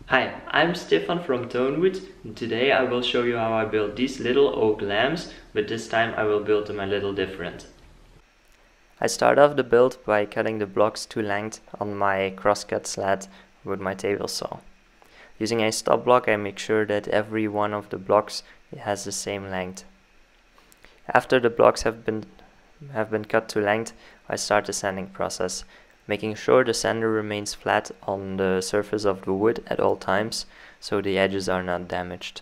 Hi, I'm Stefan from Tonewood, and today I will show you how I built these little oak lamps, but this time I will build them a little different. I start off the build by cutting the blocks to length on my crosscut sled with my table saw. Using a stop block, I make sure that every one of the blocks has the same length. After the blocks have been cut to length, I start the sanding process, making sure the sander remains flat on the surface of the wood at all times, so the edges are not damaged.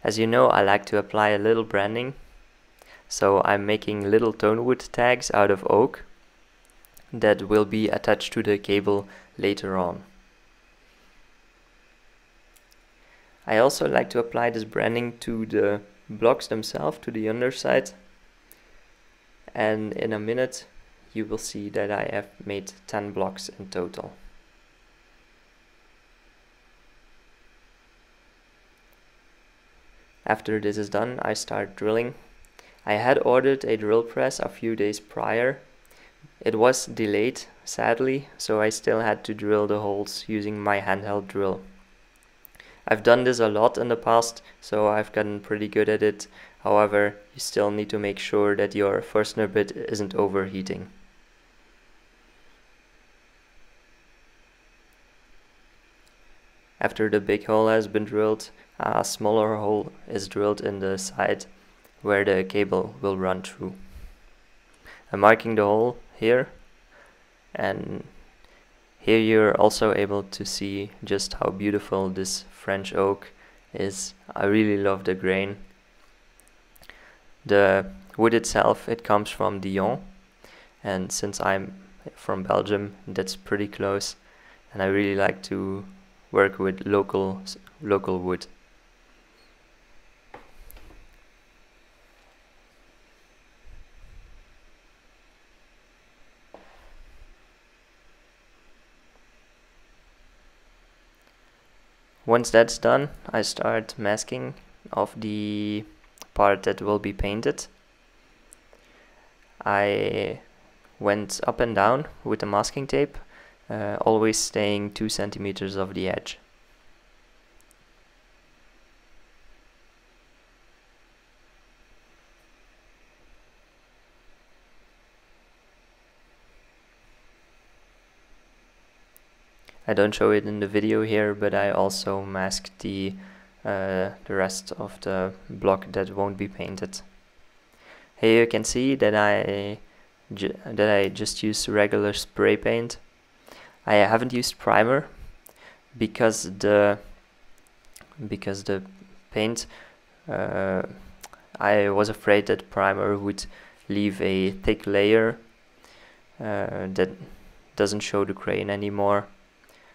As you know, I like to apply a little branding, so I'm making little tonewood tags out of oak that will be attached to the cable later on. I also like to apply this branding to the blocks themselves, to the underside, and in a minute you will see that I have made 10 blocks in total. After this is done, I start drilling. I had ordered a drill press a few days prior. It was delayed, sadly, so I still had to drill the holes using my handheld drill. I've done this a lot in the past, so I've gotten pretty good at it. However, you still need to make sure that your Forstner bit isn't overheating. After the big hole has been drilled, a smaller hole is drilled in the side where the cable will run through. I'm marking the hole here, and here you're also able to see just how beautiful this French oak is. I really love the grain. The wood itself, it comes from Dijon, and since I'm from Belgium, that's pretty close, and I really like to work with local wood. Once that's done, I start masking of the part that will be painted. I went up and down with the masking tape, always staying 2 centimeters off the edge. I don't show it in the video here, but I also masked the rest of the block that won't be painted. Here you can see that I just used regular spray paint. I haven't used primer because the paint, I was afraid that primer would leave a thick layer that doesn't show the grain anymore.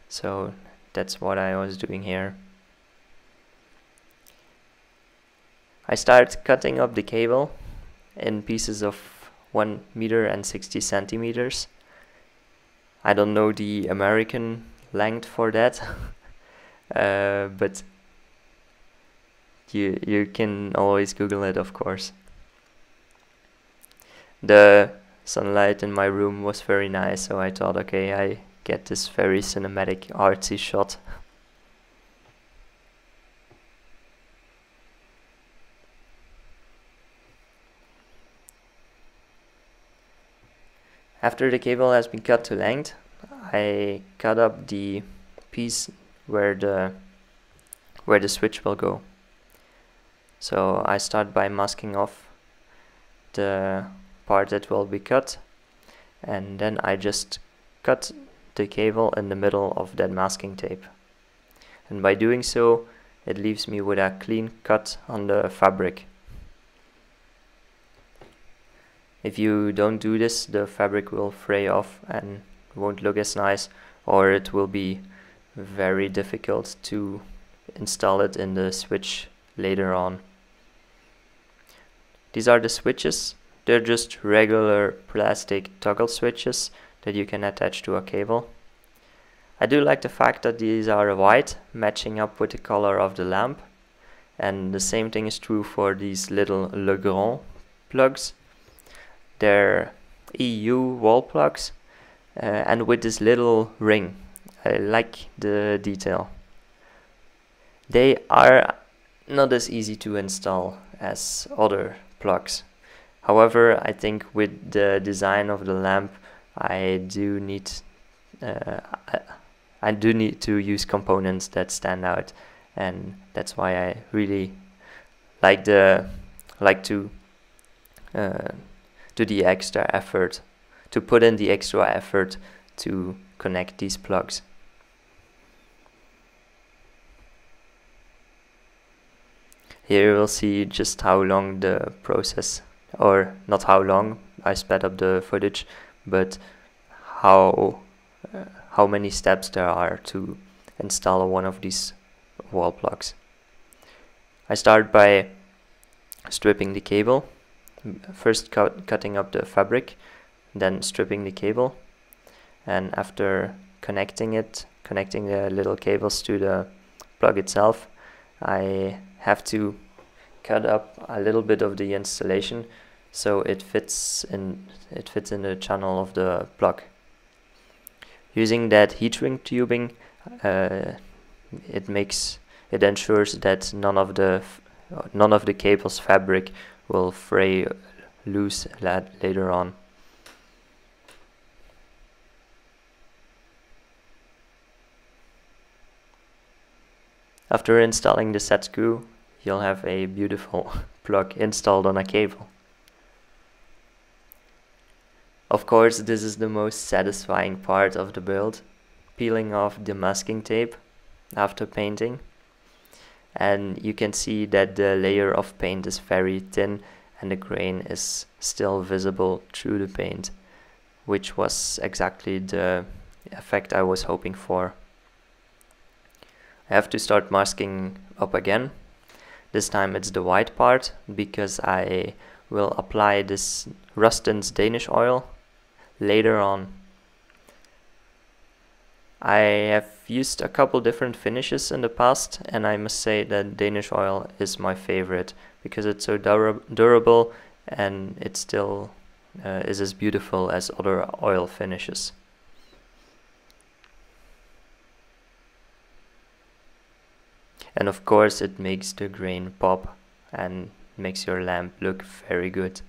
So that's what I was doing here. I start cutting up the cable in pieces of 1 meter and 60 centimeters. I don't know the American length for that, but you can always Google it, of course. The sunlight in my room was very nice, so I thought, okay, I get this very cinematic, artsy shot. After the cable has been cut to length, I cut up the piece where the switch will go. So I start by masking off the part that will be cut, and then I just cut the cable in the middle of that masking tape. And by doing so, it leaves me with a clean cut on the fabric. If you don't do this, the fabric will fray off and won't look as nice, or it will be very difficult to install it in the switch later on. These are the switches. They're just regular plastic toggle switches that you can attach to a cable. I do like the fact that these are white, matching up with the color of the lamp, and the same thing is true for these little Legrand plugs. They're EU wall plugs, and with this little ring. I like the detail. They are not as easy to install as other plugs. However, I think with the design of the lamp, I do need to use components that stand out, and that's why I really like to put in the extra effort to connect these plugs. Here you will see just how long the process, or not how long, I sped up the footage, but how many steps there are to install one of these wall plugs. I start by stripping the cable, first cutting up the fabric, then stripping the cable, and after connecting the little cables to the plug itself, I have to cut up a little bit of the installation so it fits in the channel of the plug. Using that heat shrink tubing, it ensures that none of the cable's fabric will fray loose later on. After installing the set screw, you'll have a beautiful plug installed on a cable. Of course, this is the most satisfying part of the build, peeling off the masking tape after painting. And you can see that the layer of paint is very thin and the grain is still visible through the paint, which was exactly the effect I was hoping for. I have to start masking up again. This time it's the white part, because I will apply this Rustins Danish oil later on. I have used a couple different finishes in the past, and I must say that Danish oil is my favorite because it's so durable and it still is as beautiful as other oil finishes. And of course it makes the grain pop and makes your lamp look very good.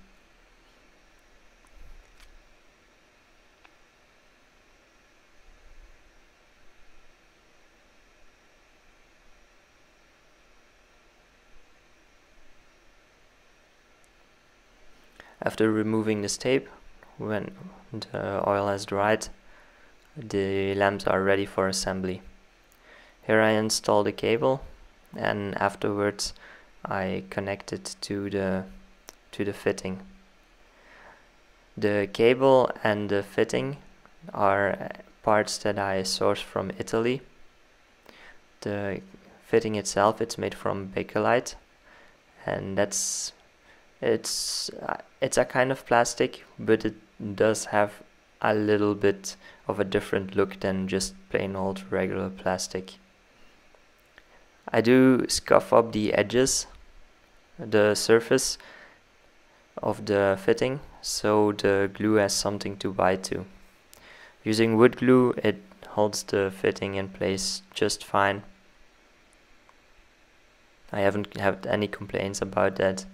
After removing this tape, when the oil has dried, the lamps are ready for assembly. Here I install the cable, and afterwards I connect it to the fitting. The cable and the fitting are parts that I sourced from Italy. The fitting itself, it's made from bakelite, and it's a kind of plastic, but it does have a little bit of a different look than just plain old regular plastic. I do scuff up the edges, the surface of the fitting, so the glue has something to bite to. Using wood glue, it holds the fitting in place just fine. I haven't had any complaints about that,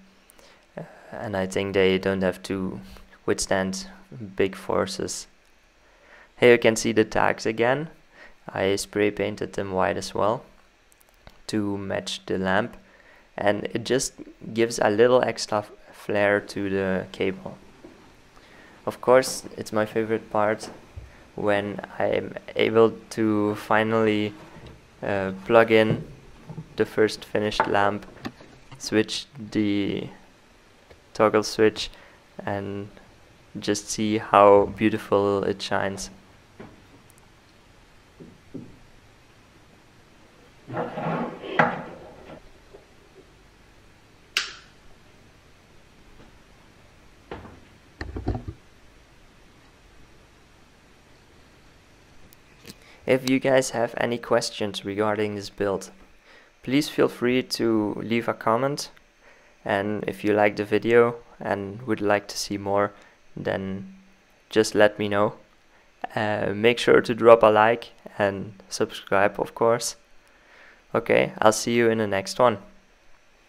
and I think they don't have to withstand big forces. Here you can see the tags again. I spray painted them white as well to match the lamp, and it just gives a little extra flair to the cable. Of course, it's my favorite part when I'm able to finally plug in the first finished lamp, switch the toggle switch, and just see how beautiful it shines. If you guys have any questions regarding this build, please feel free to leave a comment, and if you like the video and would like to see more, then just let me know. Make sure to drop a like and subscribe, of course. Okay, I'll see you in the next one.